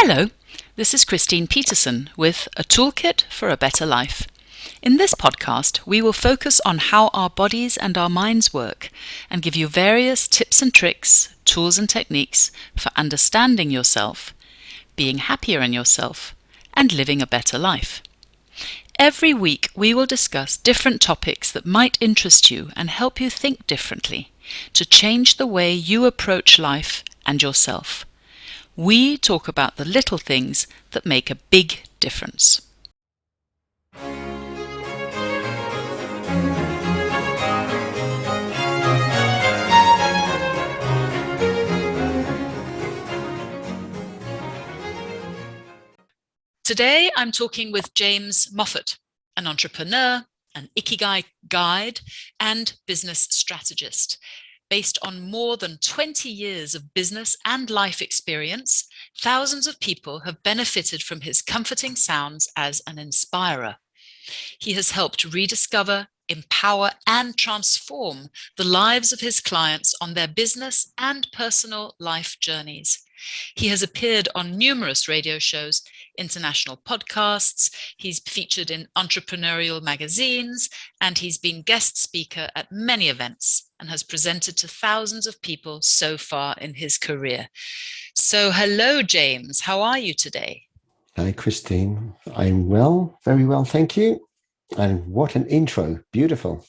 Hello, this is Christine Petersen with A Toolkit for a Better Life. In this podcast, we will focus on how our bodies and our minds work and give you various tips and tricks, tools and techniques for understanding yourself, being happier in yourself, and living a better life. Every week, we will discuss different topics that might interest you and help you think differently to change the way you approach life and yourself. We talk about the little things that make a big difference. Today I'm talking with James Moffat, an entrepreneur, an IKIGAI guide, and business strategist. Based on more than 20 years of business and life experience, thousands of people have benefited from his comforting sounds as an inspirer. He has helped rediscover, empower, and transform the lives of his clients on their business and personal life journeys. He has appeared on numerous radio shows, international podcasts, he's featured in entrepreneurial magazines, and he's been guest speaker at many events and has presented to thousands of people so far in his career. So hello, James. How are you today? Hi, Christine. I'm well, very well, thank you. And what an intro. Beautiful.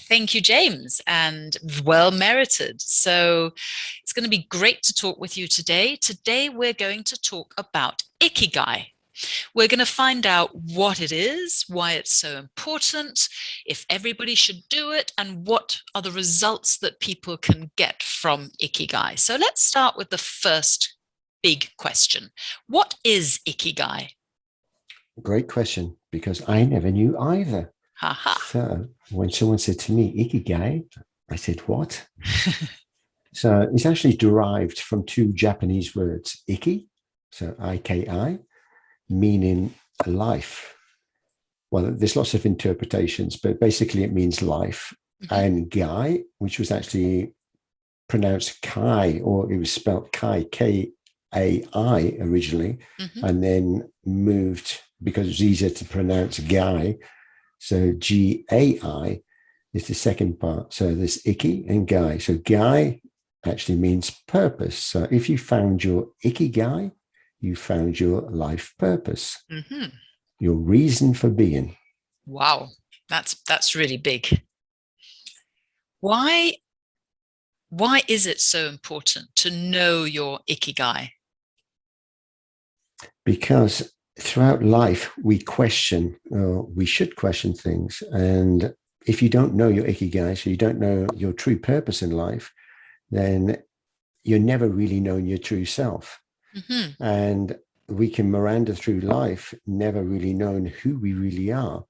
Thank you, James, and well merited. So it's going to be great to talk with you today. Today, we're going to talk about IKIGAI. We're going to find out what it is, why it's so important, if everybody should do it, and what are the results that people can get from IKIGAI. So let's start with the first big question. What is IKIGAI? Great question, because I never knew either. So when someone said to me, IKIGAI, I said, what? So it's actually derived from two Japanese words, Iki, so IKI, meaning life. Well, there's lots of interpretations, but basically it means life. And Gai, which was actually pronounced Kai, or it was spelled Kai, K-A-I originally, and then moved because it was easier to pronounce Gai. So G-A-I is the second part. So there's Iki and Gai. So Gai actually means purpose. So if you found your Ikigai, you found your life purpose, your reason for being. Wow, that's really big. Why is it so important to know your Ikigai? Because throughout life, we should question things. And if you don't know your Ikigai, so you don't know your true purpose in life, then you're never really knowing your true self. And we can meander through life, never really knowing who we really are.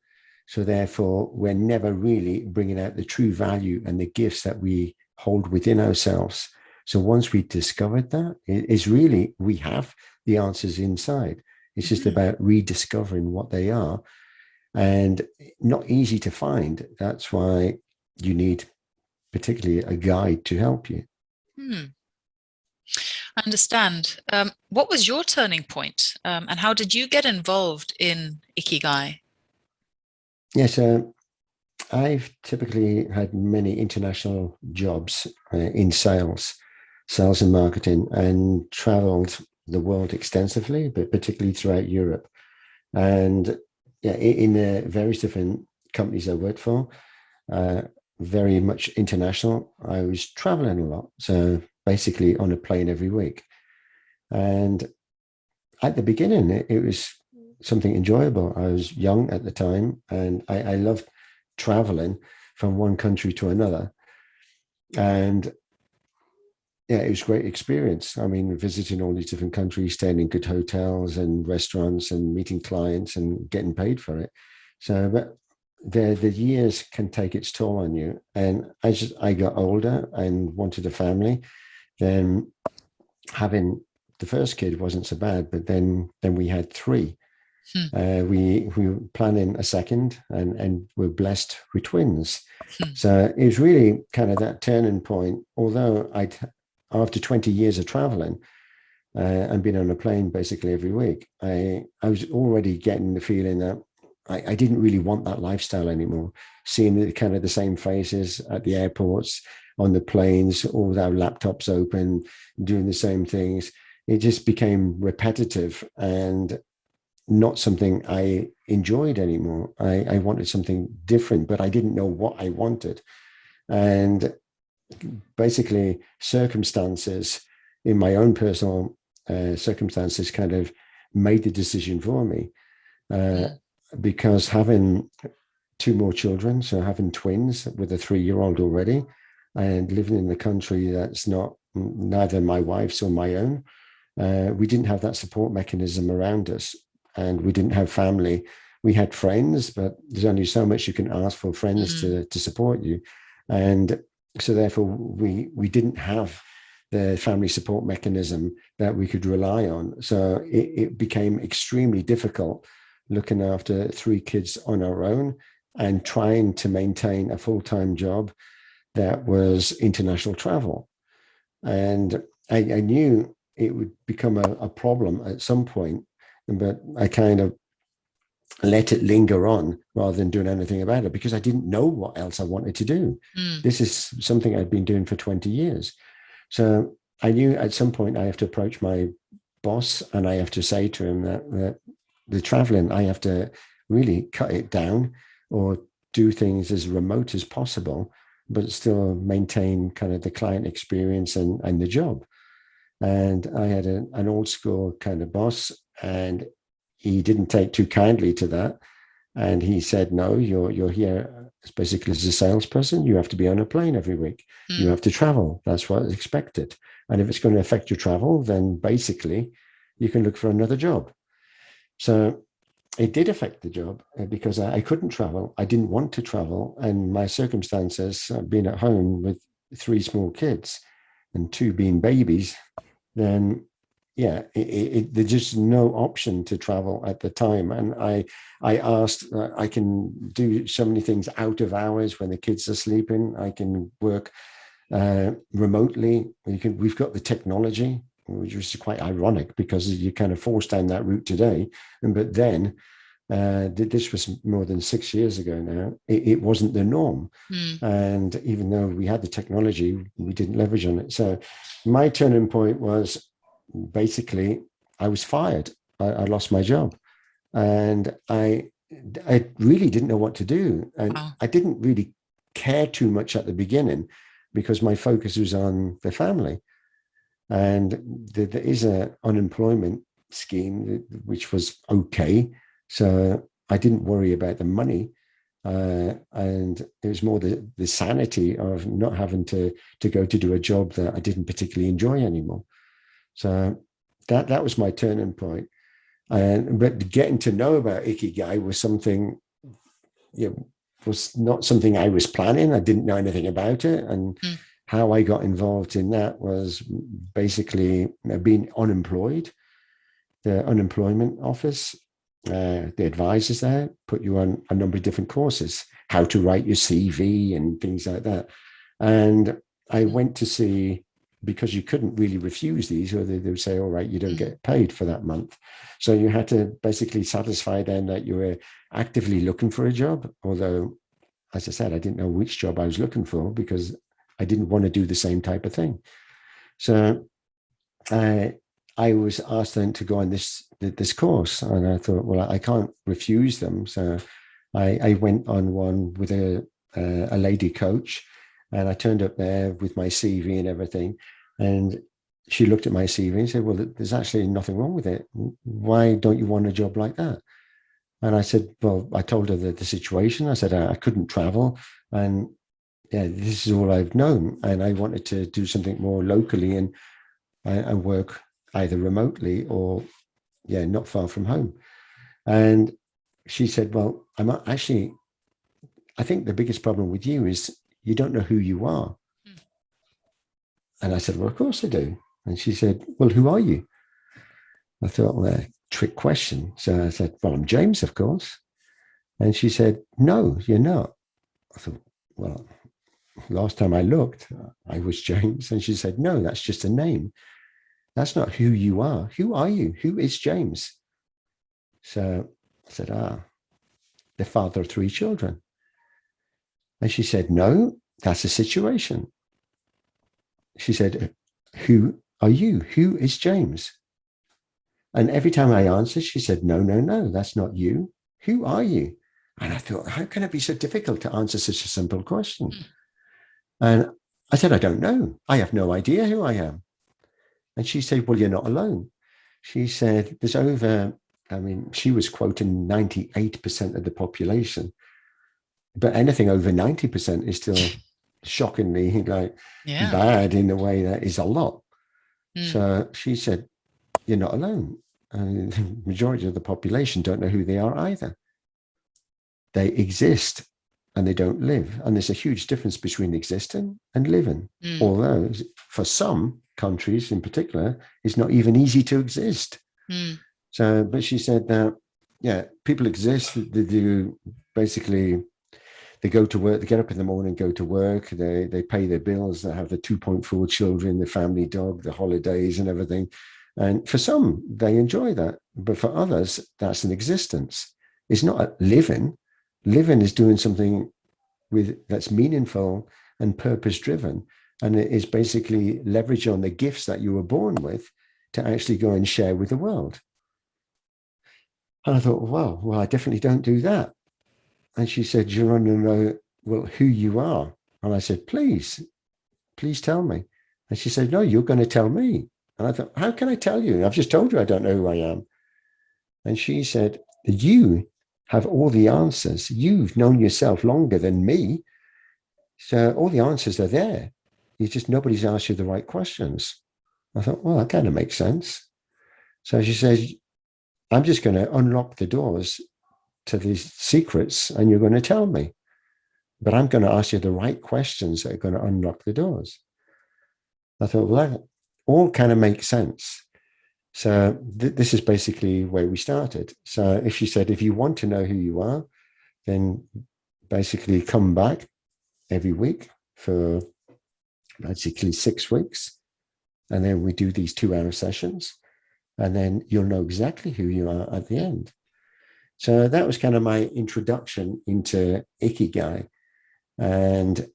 So therefore, we're never really bringing out the true value and the gifts that we hold within ourselves. So once we discovered that, it's really, we have the answers inside. It's just about rediscovering what they are, and not easy to find. That's why you need particularly a guide to help you. I understand. What was your turning point, and how did you get involved in IKIGAI? Yes, I've typically had many international jobs in sales and marketing, and traveled the world extensively, but particularly throughout Europe. And in the various different companies I worked for, very much international, I was traveling a lot. So basically on a plane every week. And at the beginning, it was something enjoyable. I was young at the time, and I loved traveling from one country to another. And yeah, it was a great experience. I mean, visiting all these different countries, staying in good hotels and restaurants and meeting clients and getting paid for it. So but the years can take its toll on you. And as I got older and wanted a family, then having the first kid wasn't so bad, but then we had three. We were planning a second, and we're blessed with twins. So it was really kind of that turning point. Although after 20 years of traveling, and being on a plane basically every week, I was already getting the feeling that I didn't really want that lifestyle anymore. Seeing the kind of the same faces at the airports, on the planes, all with our laptops open, doing the same things. It just became repetitive and not something I enjoyed anymore. I wanted something different, but I didn't know what I wanted. And basically, circumstances in my own personal circumstances kind of made the decision for me. Because having two more children, so having twins with a 3-year-old already, and living in the country that's not neither my wife's or my own, we didn't have that support mechanism around us, and we didn't have family. We had friends, but there's only so much you can ask for friends to support you, and so therefore we didn't have the family support mechanism that we could rely on. So it became extremely difficult looking after 3 kids on our own and trying to maintain a full-time job that was international travel. And I knew it would become a problem at some point, but I kind of let it linger on rather than doing anything about it because I didn't know what else I wanted to do. This is something I'd been doing for 20 years. So I knew at some point I have to approach my boss and I have to say to him that the traveling, I have to really cut it down or do things as remote as possible, but still maintain kind of the client experience and the job. And I had an old school kind of boss, and he didn't take too kindly to that. And he said, no, you're here basically as a salesperson. You have to be on a plane every week. You have to travel. That's what is expected. And if it's going to affect your travel, then basically you can look for another job. So it did affect the job because I couldn't travel. I didn't want to travel. And my circumstances, being at home with 3 small kids and 2 being babies, then yeah, there's just no option to travel at the time. And I asked, I can do so many things out of hours when the kids are sleeping. I can work remotely. We've got the technology, which is quite ironic because you kind of forced down that route today. But then this was more than 6 years ago now. It wasn't the norm. And even though we had the technology, we didn't leverage on it. So my turning point was basically I was fired. I lost my job. And I really didn't know what to do. And I didn't really care too much at the beginning because my focus was on the family. And there is an unemployment scheme, which was okay. So I didn't worry about the money. And it was more the sanity of not having to go to do a job that I didn't particularly enjoy anymore. So that was my turning point. But getting to know about Ikigai was something, was not something I was planning. I didn't know anything about it. And how I got involved in that was basically being unemployed. The unemployment office, the advisors there put you on a number of different courses, how to write your CV and things like that. And I went to see, because you couldn't really refuse these, or they would say, all right, you don't get paid for that month. So you had to basically satisfy then that you were actively looking for a job. Although, as I said, I didn't know which job I was looking for because I didn't want to do the same type of thing. So I was asked then to go on this course, and I thought, well, I can't refuse them. So I went on one with a lady coach, and I turned up there with my CV and everything. And she looked at my CV and said, well, there's actually nothing wrong with it. Why don't you want a job like that? And I said, well, I told her the situation. I said, I couldn't travel. And yeah, this is all I've known. And I wanted to do something more locally and work either remotely or, not far from home. And she said, well, I think the biggest problem with you is you don't know who you are. And I said, well, of course I do. And she said, well, who are you? I thought, well, trick question. So I said, well, I'm James, of course. And she said, no, you're not. I thought, well, last time I looked, I was James. And she said, no, that's just a name. That's not who you are. Who are you? Who is James? So I said, the father of three children. And she said, no, that's a situation. She said, who are you? Who is James? And every time I answered, she said, no, no, no, that's not you. Who are you? And I thought, how can it be so difficult to answer such a simple question? And I said, I don't know. I have no idea who I am. And she said, well, you're not alone. She said, there's over, I mean, she was quoting 98% of the population, but anything over 90% is still shockingly bad in a way that is a lot. So she said, you're not alone. The majority of the population don't know who they are either. They exist and they don't live. And there's a huge difference between existing and living. Although for some countries in particular, it's not even easy to exist. So, but she said that, yeah, people exist. They do basically, they go to work, they get up in the morning, go to work, they pay their bills, they have the 2.4 children, the family dog, the holidays and everything. And for some, they enjoy that. But for others, that's an existence. It's not a living. Living is doing something that's meaningful and purpose driven. And it is basically leverage on the gifts that you were born with to actually go and share with the world. And I thought, well, I definitely don't do that. And she said, you want to know, well, who you are? And I said, please tell me. And she said, no, you're going to tell me. And I thought, how can I tell you? I've just told you I don't know who I am. And she said, you have all the answers. You've known yourself longer than me. So all the answers are there. It's just nobody's asked you the right questions. I thought, well, that kind of makes sense. So she says, I'm just going to unlock the doors to these secrets and you're going to tell me. But I'm going to ask you the right questions that are going to unlock the doors. I thought, well, that all kind of makes sense. So this is basically where we started. So if she said, if you want to know who you are, then basically come back every week for basically 6 weeks. And then we do these 2-hour sessions. And then you'll know exactly who you are at the end. So that was kind of my introduction into Ikigai. And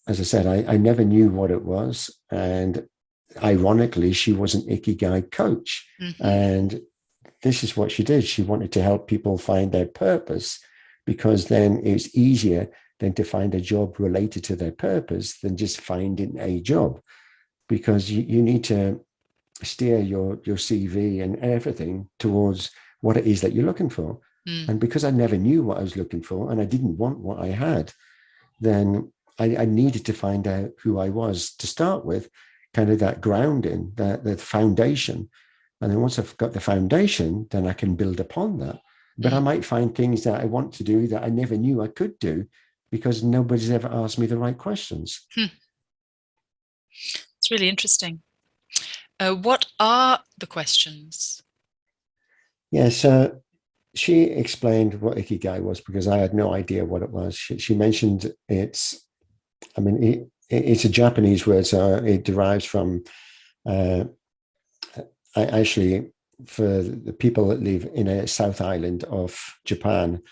as I said, I never knew what it was. And ironically, she was an Ikigai coach. And this is what she did. She wanted to help people find their purpose, because then it's easier than to find a job related to their purpose than just finding a job, because you need to steer your CV and everything towards what it is that you're looking for. And because I never knew what I was looking for and I didn't want what I had, then I needed to find out who I was to start with, kind of that grounding, the foundation. And then once I've got the foundation, then I can build upon that. But I might find things that I want to do that I never knew I could do because nobody's ever asked me the right questions. It's really interesting. What are the questions? Yeah, so she explained what Ikigai was because I had no idea what it was. She mentioned it's a Japanese word, so it derives from, actually, for the people that live in a South Island of Japan,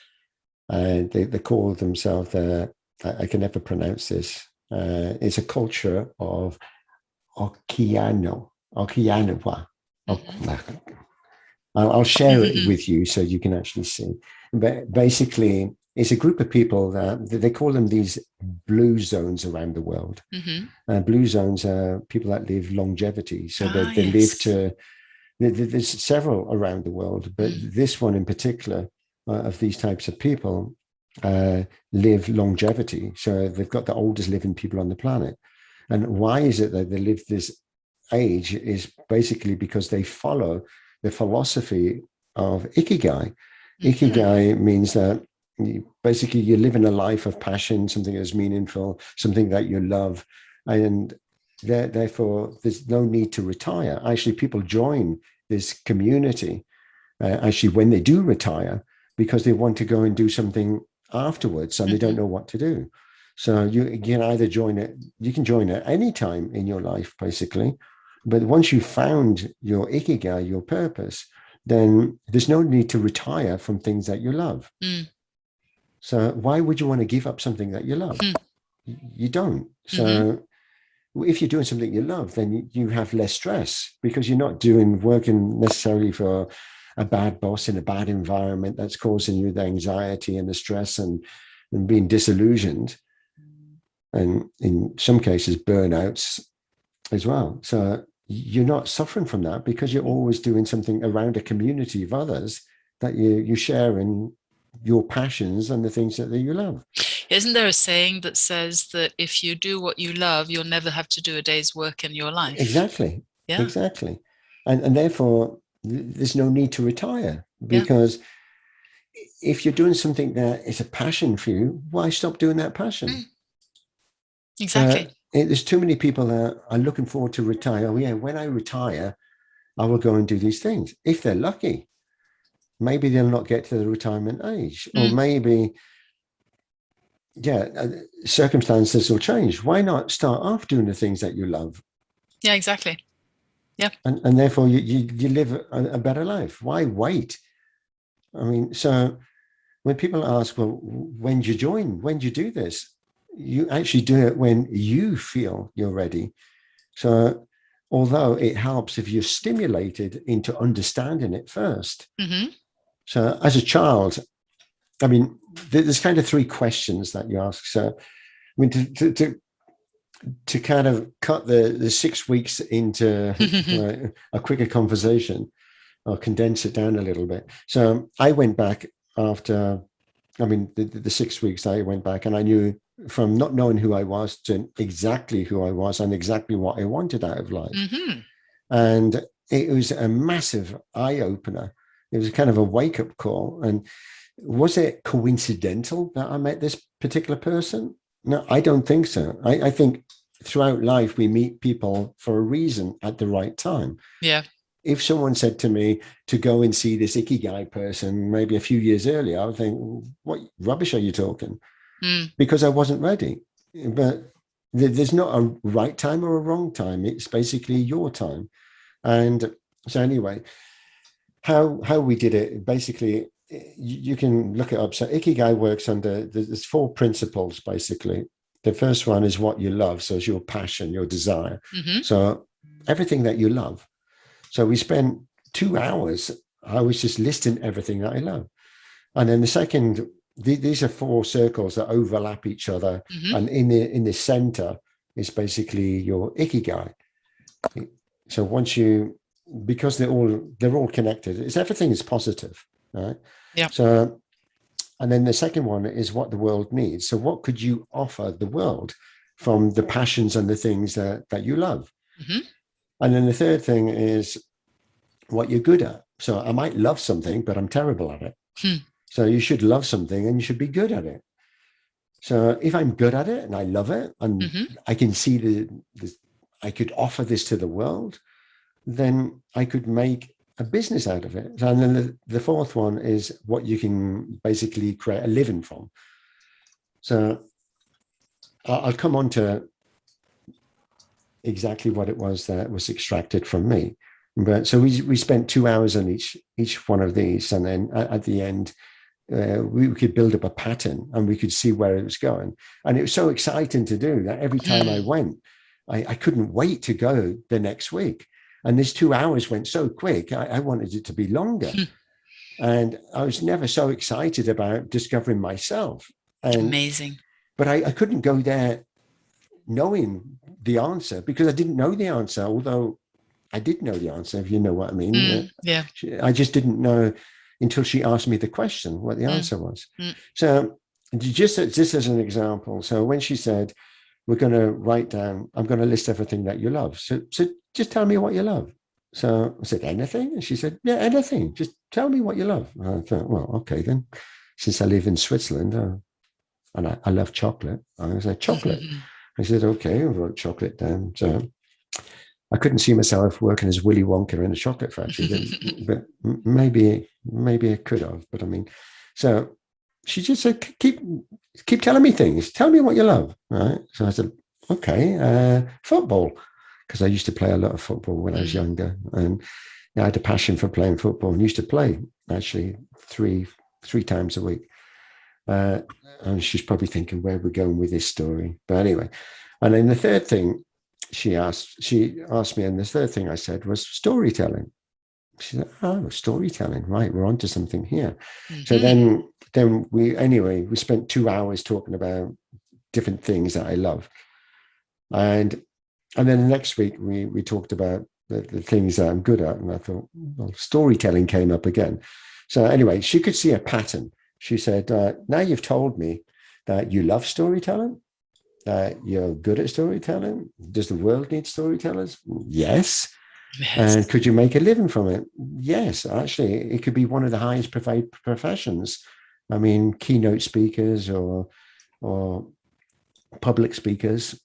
they call themselves, I can never pronounce this, it's a culture of Okinawa. I'll share it with you so you can actually see. But basically, it's a group of people that they call them these blue zones around the world. Blue zones are people that live longevity. So they live to, there's several around the world, but this one in particular of these types of people live longevity. So they've got the oldest living people on the planet. And why is it that they live this age is basically because they follow the philosophy of Ikigai. Ikigai means that basically you're living a life of passion, something that's meaningful, something that you love. And therefore, there's no need to retire. Actually, people join this community, actually, when they do retire, because they want to go and do something afterwards and they don't know what to do. So you can either join it, you can join at any time in your life, basically, But once you've found your ikigai, your purpose, then there's no need to retire from things that you love. So why would you want to give up something that you love? You don't. So if you're doing something you love, then you have less stress because you're not working necessarily for a bad boss in a bad environment that's causing you the anxiety and the stress and being disillusioned. And in some cases, burnouts as well. So you're not suffering from that because you're always doing something around a community of others that you share in your passions and the things that you love. Isn't there a saying that says that if you do what you love, you'll never have to do a day's work in your life? Exactly. Yeah. Exactly. And therefore, there's no need to retire because if you're doing something that is a passion for you, why stop doing that passion? Exactly. There's too many people that are looking forward to retire. Oh, yeah, when I retire, I will go and do these things. If they're lucky, maybe they'll not get to the retirement age, or maybe, circumstances will change. Why not start off doing the things that you love? Yeah, exactly. Yeah. And therefore you live a better life. Why wait? I mean, so when people ask, well, when do you join? When do you do this? You actually do it when you feel you're ready. So although it helps if you're stimulated into understanding it first. So as a child, I mean, there's kind of three questions that you ask. So, I mean, to kind of cut the 6 weeks into a quicker conversation, or condense it down a little bit. So I went back after, I mean, the 6 weeks I went back, and I knew from not knowing who I was to exactly who I was and exactly what I wanted out of life. And it was a massive eye opener. It was kind of a wake up call. And was it coincidental that I met this particular person? No, I don't think so. I think throughout life, we meet people for a reason at the right time. Yeah. If someone said to me to go and see this ikigai person maybe a few years earlier, I would think, what rubbish are you talking? Because I wasn't ready. But there's not a right time or a wrong time. It's basically your time. And so anyway, how we did it, basically, you can look it up. So ikigai works under, there's 4 principles, basically. The first one is what you love. So it's your passion, your desire. So everything that you love. So we spent 2 hours, I was just listing everything that I love. And then the second, these are 4 circles that overlap each other. And in the center is basically your ikigai. So once you, because they're all connected, everything is positive, right? Yeah. So, and then the second one is what the world needs. So what could you offer the world from the passions and the things that you love? And then the third thing is what you're good at. So I might love something, but I'm terrible at it. So you should love something and you should be good at it. So if I'm good at it and I love it and I can see I could offer this to the world, then I could make a business out of it. And then the fourth one is what you can basically create a living from. So I'll come on to exactly what it was that was extracted from me. But so we spent 2 hours on each one of these, and then at the end, we could build up a pattern and we could see where it was going. And it was so exciting to do that every time I went, I couldn't wait to go the next week. And this 2 hours went so quick, I wanted it to be longer. And I was never so excited about discovering myself. Amazing. But I couldn't go there knowing the answer because I didn't know the answer, although I did know the answer, if you know what I mean. Yeah. I just didn't know until she asked me the question, what the answer was. So just as an example, so when she said, we're going to write down, I'm going to list everything that you love. So just tell me what you love. So I said, anything? And she said, yeah, anything. Just tell me what you love. And I thought, well, okay, then, since I live in Switzerland and I love chocolate, I was like, chocolate. I said, okay, I wrote chocolate down. So I couldn't see myself working as Willy Wonka in a chocolate factory, but maybe I could have. But I mean, so she just said, keep telling me things. Tell me what you love, right? So I said, okay, football. because I used to play a lot of football when I was younger, and I had a passion for playing football and used to play actually three times a week. And she's probably thinking, where we're going with this story. But anyway, and then the third thing she asked me, and the third thing I said was storytelling. She said, oh, storytelling, right, we're onto something here. So then we spent 2 hours talking about different things that I love. And then the next week we talked about the things that I'm good at. And I thought, well, storytelling came up again. So anyway, she could see a pattern. She said, now you've told me that you love storytelling, that you're good at storytelling. Does the world need storytellers? Yes. And could you make a living from it? Yes. Actually, it could be one of the highest professions. I mean, keynote speakers or public speakers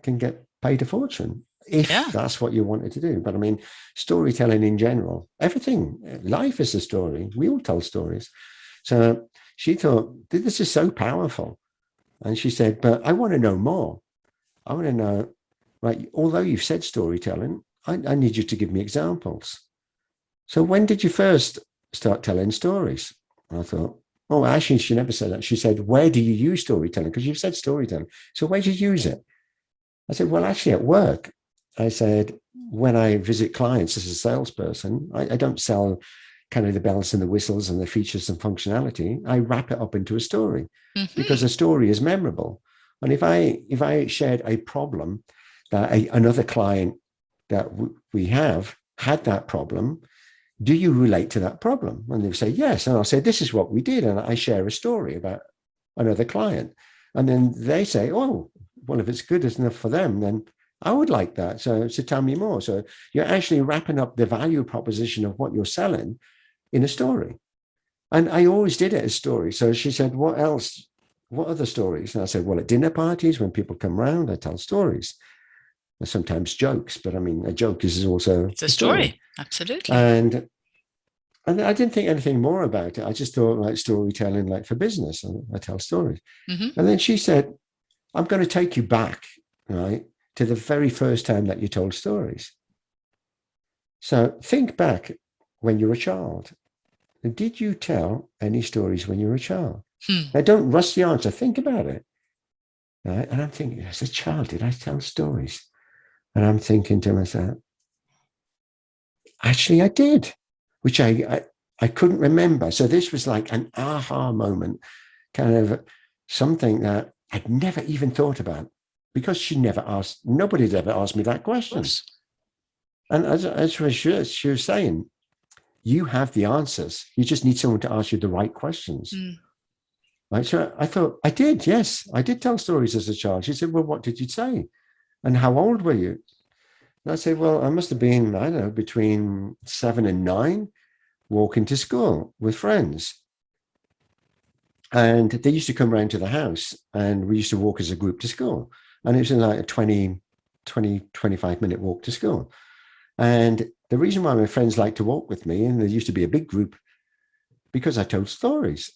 can get paid a fortune if that's what you wanted to do. But I mean, storytelling in general, everything, life is a story. We all tell stories. So she thought, this is so powerful. And she said, but I want to know more. I want to know, right, although you've said storytelling, I need you to give me examples. So when did you first start telling stories? And I thought, oh, actually, she never said that. She said, where do you use storytelling? Because you've said storytelling. So where do you use it? I said, well, actually at work. I said, when I visit clients as a salesperson, I don't sell kind of the bells and the whistles and the features and functionality. I wrap it up into a story because a story is memorable. And if I shared a problem that another client that we have had that problem, do you relate to that problem? And they say, yes. And I'll say, this is what we did. And I share a story about another client. And then they say, oh, well, if it's good enough for them, then I would like that. So tell me more. So you're actually wrapping up the value proposition of what you're selling in a story. And I always did it as stories. So she said, what else? What other stories? And I said, well, at dinner parties, when people come around, I tell stories. And sometimes jokes, but I mean, a joke is also a story. Absolutely. And I didn't think anything more about it. I just thought like storytelling, like for business, and I tell stories. And then she said, I'm going to take you back, right, to the very first time that you told stories. So think back when you were a child. Did you tell any stories when you were a child? Now, don't rush the answer. Think about it. Right? And I'm thinking, as a child, did I tell stories? And I'm thinking to myself, actually, I did, which I couldn't remember. So this was like an aha moment, kind of something that I'd never even thought about because nobody had ever asked me that question. And as she was saying, you have the answers. You just need someone to ask you the right questions. Right. So I thought, I did. Yes, I did tell stories as a child. She said, well, what did you say? And how old were you? And I said, well, I must have been, I don't know, between 7 and 9, walking to school with friends. And they used to come around to the house and we used to walk as a group to school. And it was like a 25-minute walk to school. And the reason why my friends liked to walk with me, and there used to be a big group, because I told stories,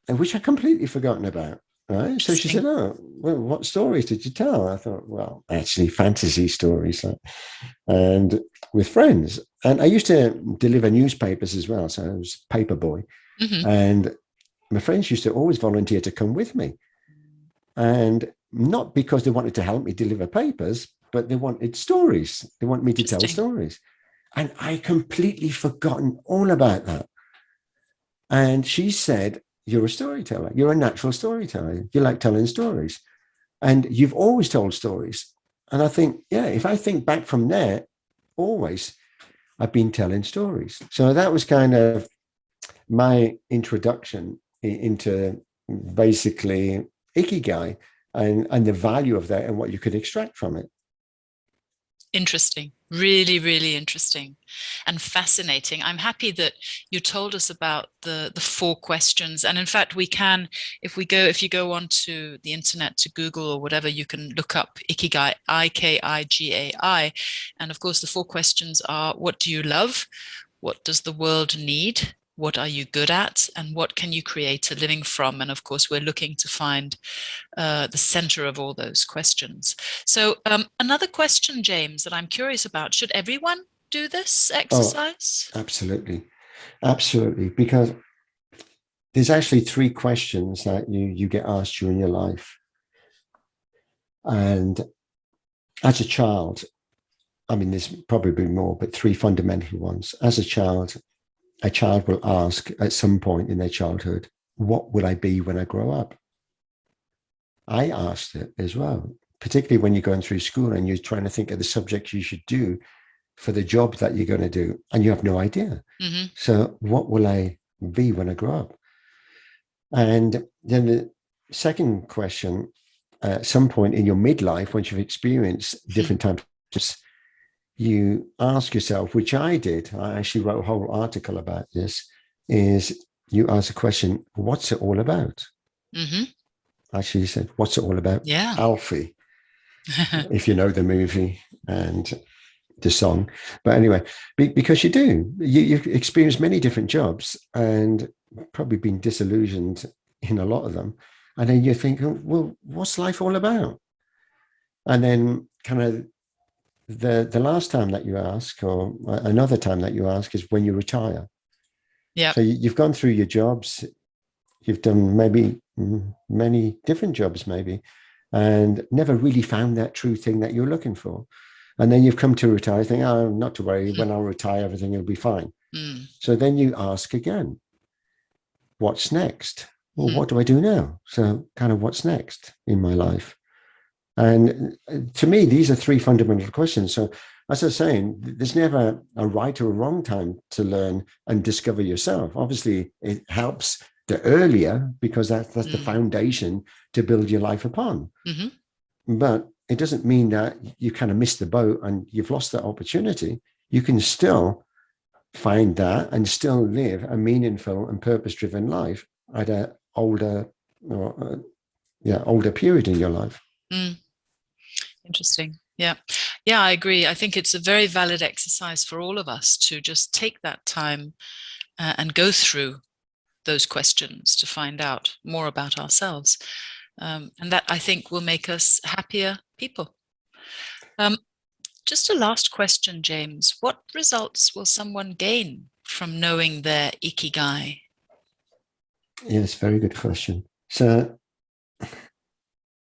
which I'd completely forgotten about. Right. So she said, oh, well, what stories did you tell? I thought, well, actually fantasy stories and with friends. And I used to deliver newspapers as well. So I was paper boy. And my friends used to always volunteer to come with me. And not because they wanted to help me deliver papers, but they wanted stories. They want me to tell stories. And I completely forgotten all about that. And she said, you're a storyteller. You're a natural storyteller. You like telling stories. And you've always told stories. And I think, yeah, if I think back from there, always I've been telling stories. So that was kind of my introduction into basically Ikigai and the value of that and what you could extract from it. Interesting. Really, really interesting and fascinating. I'm happy that you told us about the 4 questions. And in fact, we can, if you go onto the internet to Google or whatever, you can look up Ikigai, IKIGAI. And of course, the 4 questions are, what do you love? What does the world need? what are you good at, and what can you create a living from? And of course, we're looking to find the center of all those questions. So another question, James, that I'm curious about, should everyone do this Oh, exercise? absolutely. Absolutely. Because there's actually three questions that you get asked during your life. And as a child, I mean, there's probably more, but three fundamental ones. As a child will ask at some point in their childhood, what will I be when I grow up? I asked it as well, particularly when you're going through school and you're trying to think of the subjects you should do for the job that you're going to do, and you have no idea. Mm-hmm. So, what will I be when I grow up? And then the second question, at some point in your midlife, once you've experienced different types, you ask yourself, which I did, I actually wrote a whole article about this, is you ask the question, what's it all about? Mm-hmm. Actually, you said, what's it all about? Yeah. Alfie, if you know the movie and the song. But anyway, because you do, you've experienced many different jobs and probably been disillusioned in a lot of them. And then you think, well, what's life all about? And then kind of the last time that you ask, or another time that you ask, is when you retire. Yeah. So you've gone through your jobs, you've done maybe many different jobs, maybe, and never really found that true thing that you're looking for. And then you've come to retire, think, oh, not to worry, when I'll retire, everything will be fine. Mm. So then you ask again, what's next? Well, Mm. what do I do now? So kind of what's next in my life? And to me, these are three fundamental questions. So as I was saying, there's never a right or a wrong time to learn and discover yourself. Obviously, it helps the earlier because that's the foundation to build your life upon. Mm-hmm. But it doesn't mean that you kind of missed the boat and you've lost that opportunity. You can still find that and still live a meaningful and purpose-driven life at an older, older period in your life. Mm. Interesting. Yeah. Yeah, I agree. I think it's a very valid exercise for all of us to just take that time and go through those questions to find out more about ourselves. And that, I think, will make us happier people. Um, just a last question, James. What results will someone gain from knowing their ikigai? Yes, very good question. So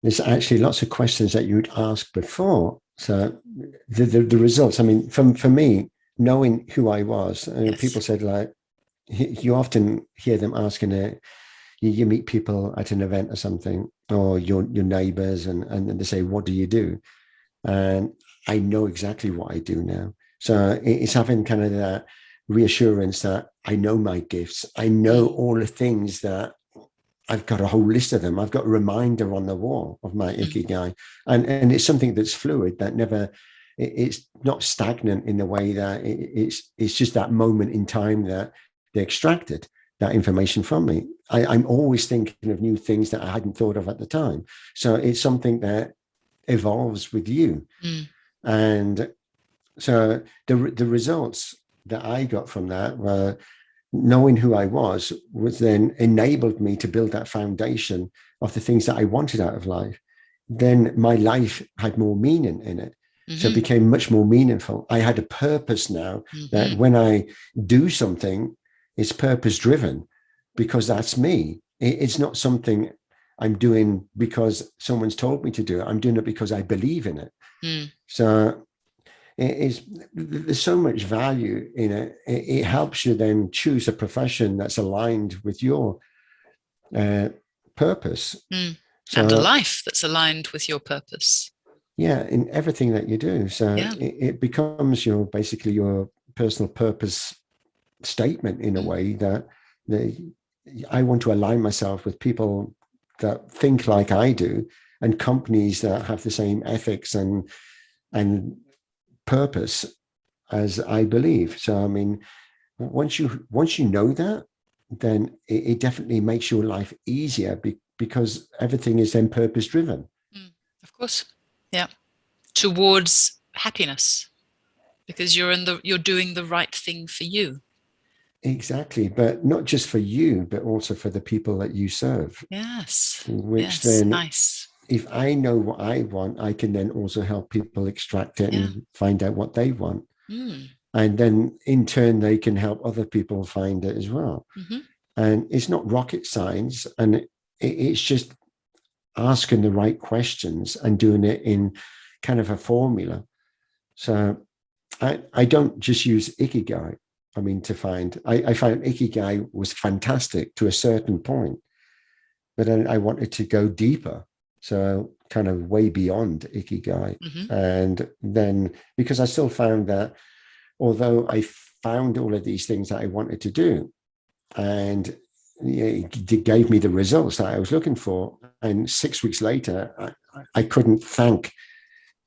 there's actually lots of questions that you would ask before. So the results, I mean, for me, knowing who I was, Yes. people said, like, you often hear them asking it. You meet people at an event or something, or your neighbors, and they say, what do you do? And I know exactly what I do now. So it's having kind of that reassurance that I know my gifts. I know all the things that I've got a whole list of them. I've got a reminder on the wall of my ikigai, and it's something that's fluid, that never, it's not stagnant in the way that it's just that moment in time that they extracted that information from me. I'm always thinking of new things that I hadn't thought of at the time. So it's something that evolves with you. And so the results that I got from that were knowing who I was then enabled me to build that foundation of the things that I wanted out of life. Then my life had more meaning in it. So it became much more meaningful. I had a purpose now that when I do something, it's purpose driven because that's me. It's not something I'm doing because someone's told me to do it. I'm doing it because I believe in it. So there's so much value in it. It helps you then choose a profession that's aligned with your purpose. So, and a life that's aligned with your purpose. Yeah, in everything that you do. So it becomes basically your personal purpose statement in a way that I want to align myself with people that think like I do and companies that have the same ethics and purpose as I believe. So, I mean, once you know that, then it definitely makes your life easier because everything is then purpose driven. Of course, yeah, towards happiness, because you're doing the right thing for you. Exactly, but not just for you, but also for the people that you serve, Yes. which Yes. then, Nice. if I know what I want, I can then also help people extract it Yeah. and find out what they want. Mm. And then in turn, they can help other people find it as well. Mm-hmm. And it's not rocket science, and it's just asking the right questions and doing it in kind of a formula. So I don't just use Ikigai. I mean, I found Ikigai was fantastic to a certain point, but then I wanted to go deeper. So kind of way beyond Ikigai. Mm-hmm. And then because I still found that although I found all of these things that I wanted to do, and it gave me the results that I was looking for. And 6 weeks later, I couldn't thank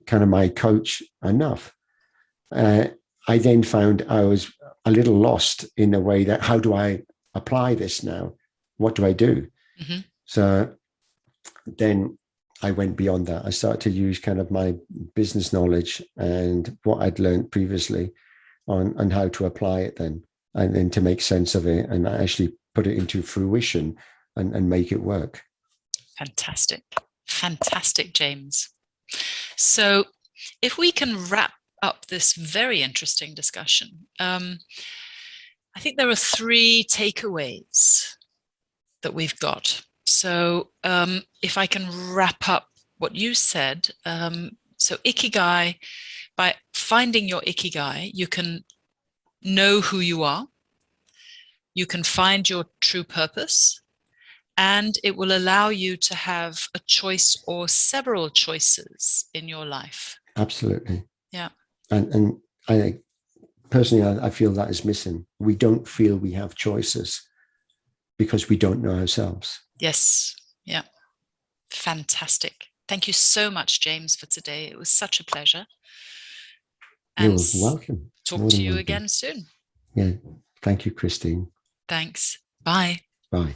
kind of my coach enough. Uh, I then found I was a little lost in the way that how do I apply this now? What do I do? Mm-hmm. So then I went beyond that. I started to use kind of my business knowledge and what I'd learned previously on how to apply it then, and then to make sense of it and actually put it into fruition and make it work. Fantastic. Fantastic, James. So if we can wrap up this very interesting discussion, I think there are 3 takeaways that we've got. So if I can wrap up what you said, so Ikigai, by finding your Ikigai, you can know who you are, you can find your true purpose, and it will allow you to have a choice or several choices in your life. Absolutely. Yeah. And I personally, I feel that is missing. We don't feel we have choices because we don't know ourselves. Yes. Yeah. Fantastic. Thank you so much, James, for today. It was such a pleasure. You're And welcome. talk to you again soon. Yeah. Thank you, Christine. Thanks. Bye. Bye.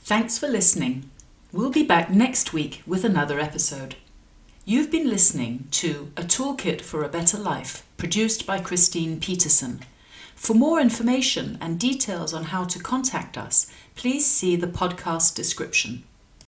Thanks for listening. We'll be back next week with another episode. You've been listening to A Toolkit for a Better Life, produced by Christine Petersen. For more information and details on how to contact us, please see the podcast description.